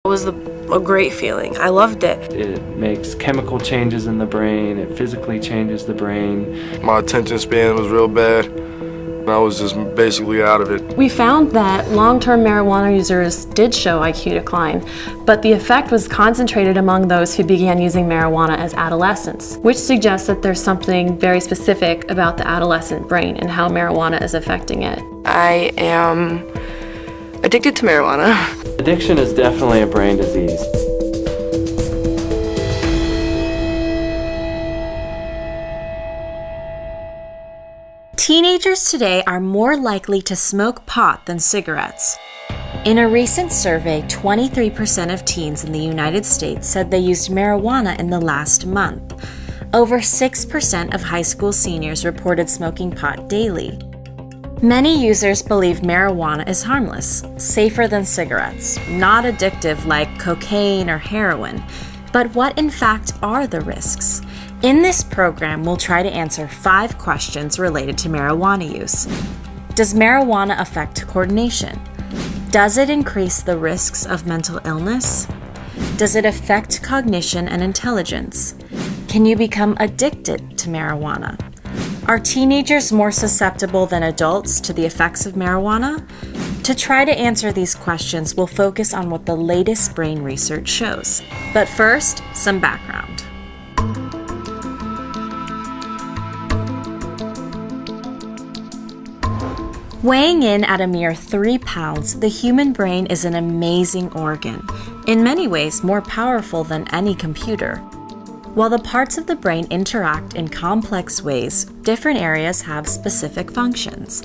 It was a great feeling. I loved it. It makes chemical changes in the brain. It physically changes the brain. My attention span was real bad. I was just basically out of it. We found that long-term marijuana users did show IQ decline, but the effect was concentrated among those who began using marijuana as adolescents, which suggests that there's something very specific about the adolescent brain and how marijuana is affecting it. I am addicted to marijuana. Addiction is definitely a brain disease. Teenagers today are more likely to smoke pot than cigarettes. In a recent survey, 23% of teens in the United States said they used marijuana in the last month. Over 6% of high school seniors reported smoking pot daily. Many users believe marijuana is harmless, safer than cigarettes, not addictive like cocaine or heroin. But what in fact are the risks? In this program, we'll try to answer 5 questions related to marijuana use. Does marijuana affect coordination? Does it increase the risks of mental illness? Does it affect cognition and intelligence? Can you become addicted to marijuana? Are teenagers more susceptible than adults to the effects of marijuana? To try to answer these questions, we'll focus on what the latest brain research shows. But first, some background. Weighing in at a mere 3 pounds, the human brain is an amazing organ, in many ways more powerful than any computer. While the parts of the brain interact in complex ways, different areas have specific functions.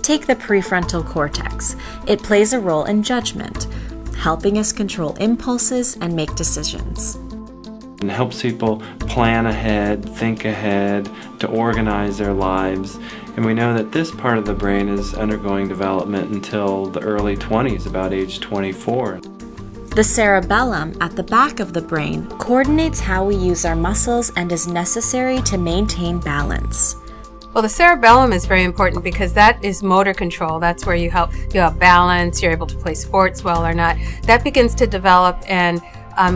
Take the prefrontal cortex. It plays a role in judgment, helping us control impulses and make decisions. It helps people plan ahead, think ahead, to organize their lives. And we know that this part of the brain is undergoing development until the early 20s, about age 24. The cerebellum at the back of the brain coordinates how we use our muscles and is necessary to maintain balance. Well, the cerebellum is very important because that is motor control. That's where you have balance, you're able to play sports well or not. That begins to develop and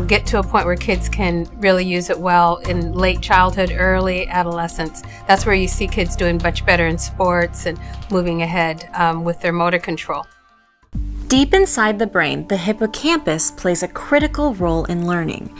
get to a point where kids can really use it well in late childhood, early adolescence. That's where you see kids doing much better in sports and moving ahead with their motor control. Deep inside the brain, the hippocampus plays a critical role in learning.